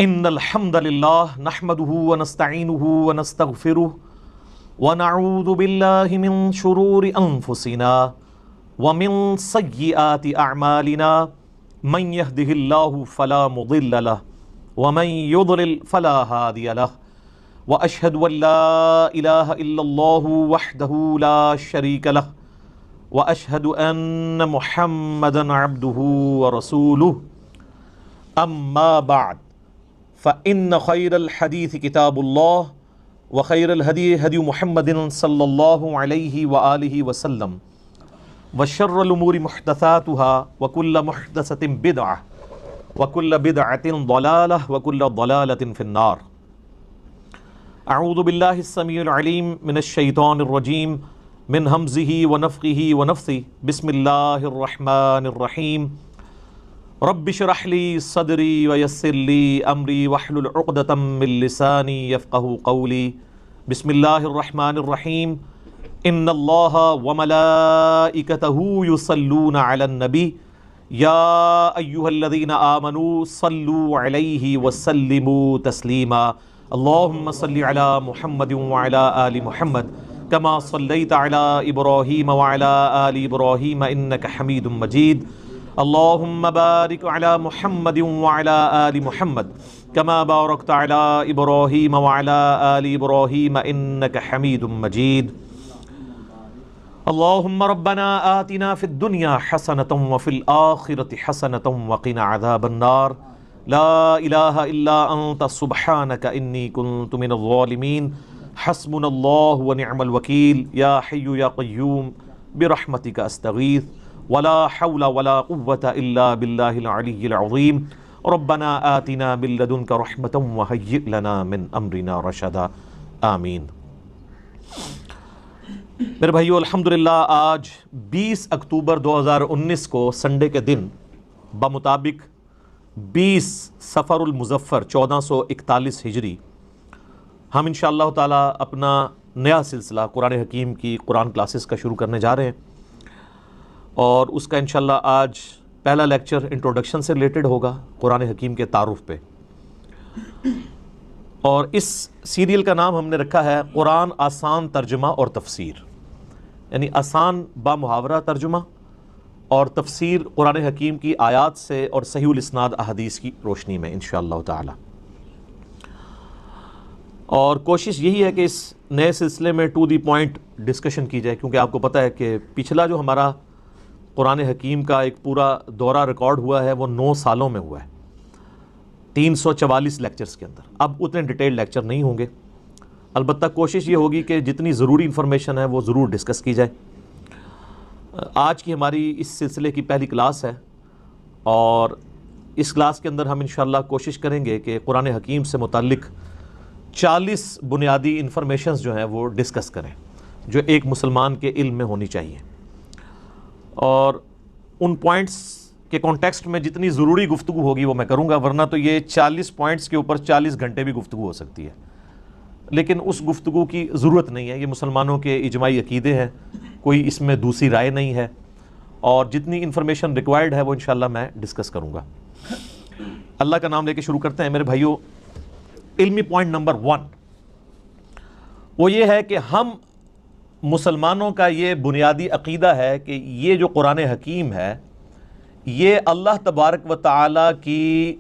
ان الحمد للہ نحمده ونستعینه ونستغفره ونعوذ باللہ من شرور انفسنا ومن سیئات اعمالنا من يهده اللہ فلا مضل له ومن يضلل فلا هادی له واشهد ان لا الہ الا اللہ وحدہ لا شریک له واشهد ان محمدا عبدہ ورسولہ اما بعد فإن خير الحديث كتاب الله وخير الهدي هدي محمد صلى الله عليه وآله وسلم وشر الأمور محدثاتها وكل محدثة بدعة وكل بدعة ضلالة وكل ضلالة في النار. أعوذ بالله السميع العليم من الشيطان الرجيم من همزه ونفخه ونفثه. بسم الله الرحمن الرحيم. رب اشرح لي صدري ويسر لي امري واحلل عقدة من لساني يفقهوا قولي. بسم الله الرحمن الرحيم. ان الله وملائكته يصلون على النبي يا ايها الذين آمنوا صلوا عليه وسلموا تسليما. اللهم صل على محمد وعلى آل محمد كما صليت على إبراهيم وعلى آل إبراهيم إنك حميد مجيد. اللهم بارك على محمد وعلى آل محمد كما باركت على إبراهيم وعلى آل إبراهيم إنك حميد مجيد. اللهم ربنا آتنا في الدنيا حسنة وفي الآخرة حسنة وقنا عذاب النار. لا إله إلا أنت سبحانك إني كنت من الظالمين. حسبنا الله ونعم الوكيل. يا حي يا قيوم برحمتك أستغيث ولا حول ولا قوة إلا بالله العلي العظيم. ربنا آتنا من لدنك رحمة وهيئ لنا من أمرنا رشدا. آمین. میرے بھائیو، الحمدللہ آج 20 اکتوبر 2019 کو سنڈے کے دن بمطابق 20 صفر المظفر 1441 ہجری ہم انشاءاللہ تعالی اپنا نیا سلسلہ قرآن حکیم کی قرآن کلاسز کا شروع کرنے جا رہے ہیں، اور اس کا انشاءاللہ آج پہلا لیکچر انٹروڈکشن سے ریلیٹڈ ہوگا قرآن حکیم کے تعارف پہ. اور اس سیریل کا نام ہم نے رکھا ہے قرآن آسان ترجمہ اور تفسیر، یعنی آسان با محاورہ ترجمہ اور تفسیر قرآن حکیم کی آیات سے اور صحیح الاسناد احادیث کی روشنی میں انشاءاللہ تعالی. اور کوشش یہی ہے کہ اس نئے سلسلے میں ٹو دی پوائنٹ ڈسکشن کی جائے، کیونکہ آپ کو پتہ ہے کہ پچھلا جو ہمارا قرآن حکیم کا ایک پورا دورہ ریکارڈ ہوا ہے وہ 9 سالوں میں ہوا ہے، 344 لیکچرز کے اندر. اب اتنے ڈیٹیل لیکچر نہیں ہوں گے، البتہ کوشش یہ ہوگی کہ جتنی ضروری انفارمیشن ہے وہ ضرور ڈسکس کی جائے. آج کی ہماری اس سلسلے کی پہلی کلاس ہے، اور اس کلاس کے اندر ہم انشاءاللہ کوشش کریں گے کہ قرآن حکیم سے متعلق 40 بنیادی انفارمیشنز جو ہیں وہ ڈسکس کریں جو ایک مسلمان کے علم میں ہونی چاہیے. اور ان پوائنٹس کے کانٹیکسٹ میں جتنی ضروری گفتگو ہوگی وہ میں کروں گا، ورنہ تو یہ 40 پوائنٹس کے اوپر 40 گھنٹے بھی گفتگو ہو سکتی ہے، لیکن اس گفتگو کی ضرورت نہیں ہے. یہ مسلمانوں کے اجماعی عقیدے ہیں، کوئی اس میں دوسری رائے نہیں ہے، اور جتنی انفارمیشن ریکوائرڈ ہے وہ انشاءاللہ میں ڈسکس کروں گا. اللہ کا نام لے کے شروع کرتے ہیں میرے بھائیو. علمی پوائنٹ نمبر 1 وہ یہ ہے کہ ہم مسلمانوں کا یہ بنیادی عقیدہ ہے کہ یہ جو قرآن حکیم ہے یہ اللہ تبارک و تعالی کی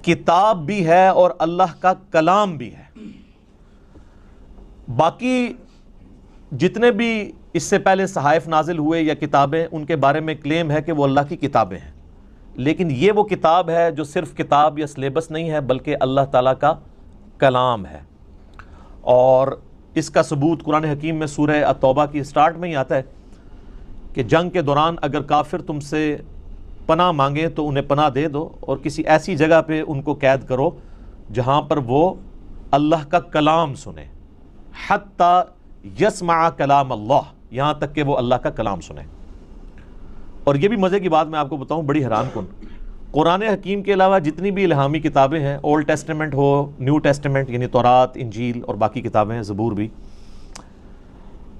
کتاب بھی ہے اور اللہ کا کلام بھی ہے. باقی جتنے بھی اس سے پہلے صحائف نازل ہوئے یا کتابیں، ان کے بارے میں کلیم ہے کہ وہ اللہ کی کتابیں ہیں، لیکن یہ وہ کتاب ہے جو صرف کتاب یا سلیبس نہیں ہے بلکہ اللہ تعالیٰ کا کلام ہے. اور اس کا ثبوت قرآن حکیم میں سورہ التوبہ کی سٹارٹ میں ہی آتا ہے کہ جنگ کے دوران اگر کافر تم سے پناہ مانگیں تو انہیں پناہ دے دو، اور کسی ایسی جگہ پہ ان کو قید کرو جہاں پر وہ اللہ کا کلام سنیں، حتی یسمع کلام اللہ، یہاں تک کہ وہ اللہ کا کلام سنیں. اور یہ بھی مزے کی بات میں آپ کو بتاؤں، بڑی حیران کن، قرآن حکیم کے علاوہ جتنی بھی الہامی کتابیں ہیں، اولڈ ٹیسٹمنٹ ہو، نیو ٹیسٹمنٹ یعنی تورات، انجیل اور باقی کتابیں ہیں، زبور بھی،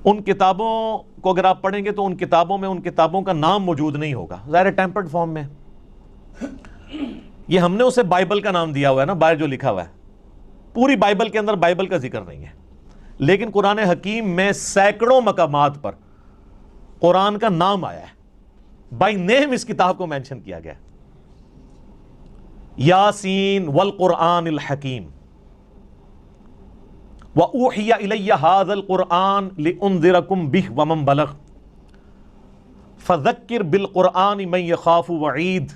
ان کتابوں کو اگر آپ پڑھیں گے تو ان کتابوں میں ان کتابوں کا نام موجود نہیں ہوگا، ظاہر ٹیمپرڈ فارم میں. یہ ہم نے اسے بائبل کا نام دیا ہوا ہے نا، باہر جو لکھا ہوا ہے، پوری بائبل کے اندر بائبل کا ذکر نہیں ہے، لیکن قرآن حکیم میں سینکڑوں مقامات پر قرآن کا نام آیا ہے، بائی نیم اس کتاب کو مینشن کیا گیا ہے، یاسین والقرآن الحکیم وَأُوحِيَ إِلَيَّ هَذَا الْقُرْآنُ لِأُنذِرَكُمْ بِهِ وَمَنْ بَلَغَ فَذَكِّرْ بِالْقُرْآنِ مَنْ يَخَافُ وَعِيدٍ۔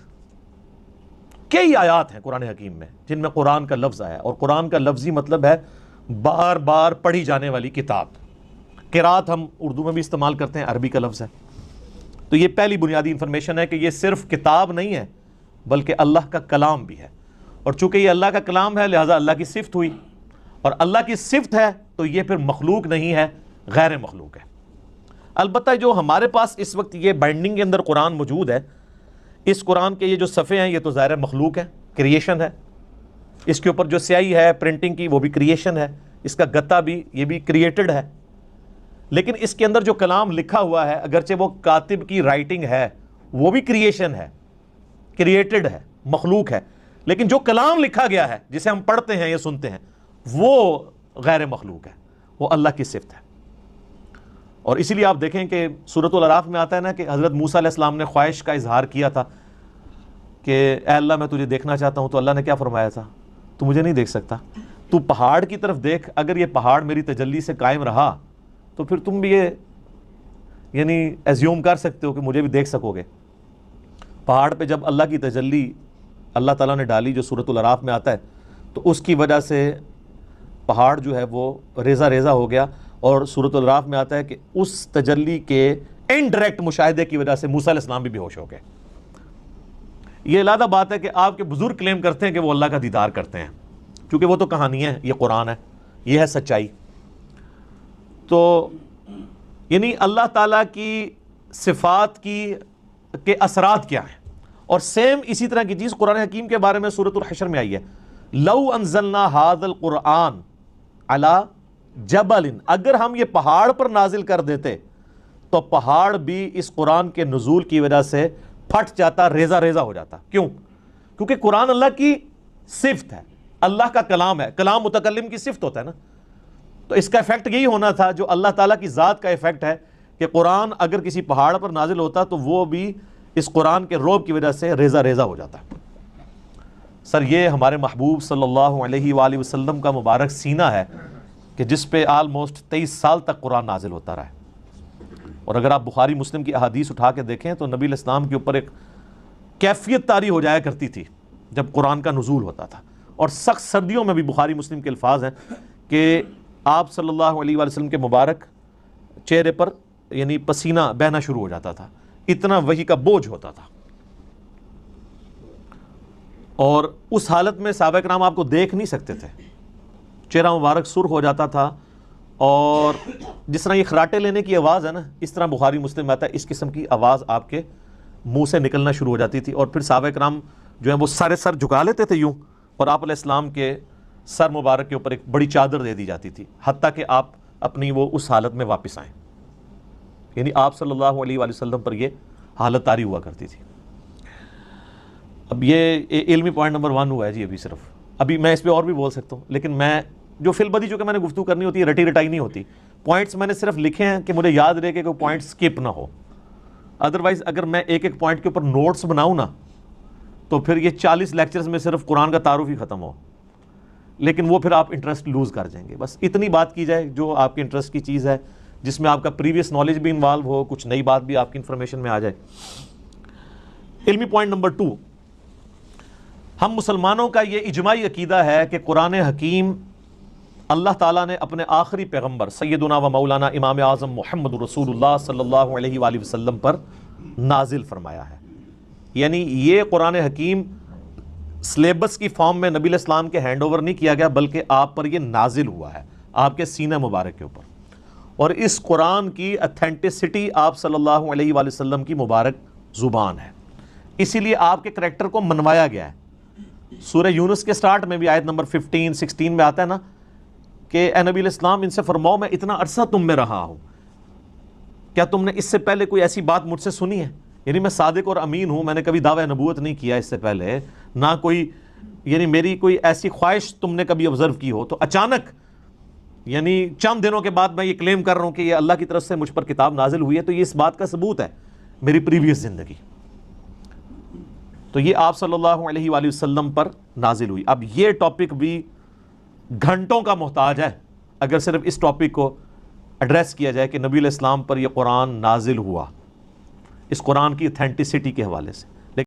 کئی آیات ہیں قرآن حکیم میں جن میں قرآن کا لفظ آیا، اور قرآن کا لفظی مطلب ہے بار بار پڑھی جانے والی کتاب۔ قرات ہم اردو میں بھی استعمال کرتے ہیں، عربی کا لفظ ہے۔ تو یہ پہلی بنیادی انفارمیشن ہے کہ یہ صرف کتاب نہیں ہے بلکہ اللہ کا کلام بھی ہے، اور چونکہ یہ اللہ کا کلام ہے لہٰذا اللہ کی صفت ہوئی، اور اللہ کی صفت ہے تو یہ پھر مخلوق نہیں ہے، غیر مخلوق ہے۔ البتہ جو ہمارے پاس اس وقت یہ بائنڈنگ کے اندر قرآن موجود ہے، اس قرآن کے یہ جو صفحے ہیں یہ تو ظاہر مخلوق ہے، کریشن ہے، اس کے اوپر جو سیاہی ہے پرنٹنگ کی وہ بھی کریشن ہے، اس کا گتا بھی یہ بھی کریٹڈ ہے، لیکن اس کے اندر جو کلام لکھا ہوا ہے اگرچہ وہ کاتب کی رائٹنگ ہے وہ بھی کریشن ہے، کریٹڈ ہے، مخلوق ہے، لیکن جو کلام لکھا گیا ہے جسے ہم پڑھتے ہیں یا سنتے ہیں وہ غیر مخلوق ہے، وہ اللہ کی صفت ہے۔ اور اسی لیے آپ دیکھیں کہ سورۃ الاعراف میں آتا ہے نا کہ حضرت موسیٰ علیہ السلام نے خواہش کا اظہار کیا تھا کہ اے اللہ میں تجھے دیکھنا چاہتا ہوں، تو اللہ نے کیا فرمایا تھا؟ تو مجھے نہیں دیکھ سکتا، تو پہاڑ کی طرف دیکھ، اگر یہ پہاڑ میری تجلی سے قائم رہا تو پھر تم بھی یہ یعنی ایزیوم کر سکتے ہو کہ مجھے بھی دیکھ سکو گے۔ پہاڑ پہ جب اللہ کی تجلی اللہ تعالیٰ نے ڈالی جو سورۃ الاعراف میں آتا ہے، تو اس کی وجہ سے پہاڑ جو ہے وہ ریزہ ریزہ ہو گیا، اور سورۃ الاعراف میں آتا ہے کہ اس تجلی کے انڈائریکٹ مشاہدے کی وجہ سے موسیٰ علیہ السلام بھی بے ہوش ہو گئے۔ یہ علیحدہ بات ہے کہ آپ کے بزرگ کلیم کرتے ہیں کہ وہ اللہ کا دیدار کرتے ہیں، کیونکہ وہ تو کہانی ہے، یہ قرآن ہے، یہ ہے سچائی۔ تو یعنی اللہ تعالیٰ کی صفات کے اثرات کیا ہیں، اور سیم اسی طرح کی چیز قرآن حکیم کے بارے میں سورۃ الحشر میں آئی ہے، لو انزلنا هذا القرآن على جبل، اگر ہم یہ پہاڑ پر نازل کر دیتے تو پہاڑ بھی اس قرآن کے نزول کی وجہ سے پھٹ جاتا، ریزہ ریزہ ہو جاتا۔ کیوں؟ کیونکہ قرآن اللہ کی صفت ہے، اللہ کا کلام ہے، کلام متکلم کی صفت ہوتا ہے نا، تو اس کا ایفیکٹ یہی ہونا تھا جو اللہ تعالیٰ کی ذات کا ایفیکٹ ہے کہ قرآن اگر کسی پہاڑ پر نازل ہوتا تو وہ بھی اس قرآن کے رعب کی وجہ سے ریزہ ریزہ ہو جاتا۔ سر یہ ہمارے محبوب صلی اللہ علیہ وآلہ وسلم کا مبارک سینہ ہے کہ جس پہ آلموسٹ 23 سال تک قرآن نازل ہوتا رہا ہے، اور اگر آپ بخاری مسلم کی احادیث اٹھا کے دیکھیں تو نبی علیہ السلام کے اوپر ایک کیفیت طاری ہو جایا کرتی تھی جب قرآن کا نزول ہوتا تھا، اور سخت سردیوں میں بھی بخاری مسلم کے الفاظ ہیں کہ آپ صلی اللہ علیہ وآلہ وسلم کے مبارک چہرے پر یعنی پسینہ بہنا شروع ہو جاتا تھا، اتنا وحی کا بوجھ ہوتا تھا، اور اس حالت میں صحابہ کرام آپ کو دیکھ نہیں سکتے تھے، چہرہ مبارک سرخ ہو جاتا تھا، اور جس طرح یہ خراٹے لینے کی آواز ہے نا، اس طرح بخاری مسلم میں آتا ہے اس قسم کی آواز آپ کے منہ سے نکلنا شروع ہو جاتی تھی، اور پھر صحابہ کرام جو ہیں وہ سارے سر جھکا لیتے تھے یوں، اور آپ علیہ السلام کے سر مبارک کے اوپر ایک بڑی چادر دے دی جاتی تھی حتیٰ کہ آپ اپنی وہ اس حالت میں واپس آئیں، یعنی آپ صلی اللہ علیہ وآلہ وسلم پر یہ حالت طاری ہوا کرتی تھی۔ اب یہ علمی پوائنٹ نمبر 1 ہوا ہے جی، ابھی میں اس پہ اور بھی بول سکتا ہوں، لیکن میں جو فی البدی چونکہ میں نے گفتگو کرنی ہوتی ہے رٹی رٹائی نہیں ہوتی، پوائنٹس میں نے صرف لکھے ہیں کہ مجھے یاد رہے کہ کوئی پوائنٹ سکپ نہ ہو، ادروائز اگر میں ایک ایک پوائنٹ کے اوپر نوٹس بناؤں نا تو پھر یہ 40 لیکچرز میں صرف قرآن کا تعارف ہی ختم ہو، لیکن وہ پھر آپ انٹرسٹ لوز کر جائیں گے۔ بس اتنی بات کی جائے جو آپ کے انٹرسٹ کی چیز ہے، جس میں آپ کا پریویس نالج بھی انوالو ہو، کچھ نئی بات بھی آپ کی انفارمیشن میں آ جائے۔ علمی پوائنٹ نمبر 2، ہم مسلمانوں کا یہ اجماعی عقیدہ ہے کہ قرآن حکیم اللہ تعالیٰ نے اپنے آخری پیغمبر سیدنا و مولانا امام اعظم محمد رسول اللہ صلی اللہ علیہ وآلہ وسلم پر نازل فرمایا ہے، یعنی یہ قرآن حکیم سلیبس کی فارم میں نبی علیہ السلام کے ہینڈ اوور نہیں کیا گیا، بلکہ آپ پر یہ نازل ہوا ہے آپ کے سینہ مبارک کے اوپر، اور اس قرآن کی اتھینٹسٹی آپ صلی اللہ علیہ وآلہ وسلم کی مبارک زبان ہے، اسی لیے آپ کے کریکٹر کو منوایا گیا ہے۔ سورہ یونس کے سٹارٹ میں بھی آیت نمبر 15-16 میں آتا ہے نا کہ اے نبی علیہ السلام ان سے فرماؤ میں اتنا عرصہ تم میں رہا ہوں، کیا تم نے اس سے پہلے کوئی ایسی بات مجھ سے سنی ہے؟ یعنی میں صادق اور امین ہوں، میں نے کبھی دعوی نبوت نہیں کیا اس سے پہلے، نہ کوئی یعنی میری کوئی ایسی خواہش تم نے کبھی آبزرو کی ہو، تو اچانک یعنی چند دنوں کے بعد میں یہ کلیم کر رہا ہوں کہ یہ اللہ کی طرف سے مجھ پر کتاب نازل ہوئی ہے، تو یہ اس بات کا ثبوت ہے میری پریویس زندگی. تو یہ آپ صلی اللہ علیہ وآلہ وسلم پر نازل ہوئی. اب یہ ٹاپک بھی گھنٹوں کا محتاج ہے اگر صرف اس ٹاپک کو ایڈریس کیا جائے کہ نبی علیہ السلام پر یہ قرآن نازل ہوا، اس قرآن کی اتھینٹسٹی کے حوالے سے.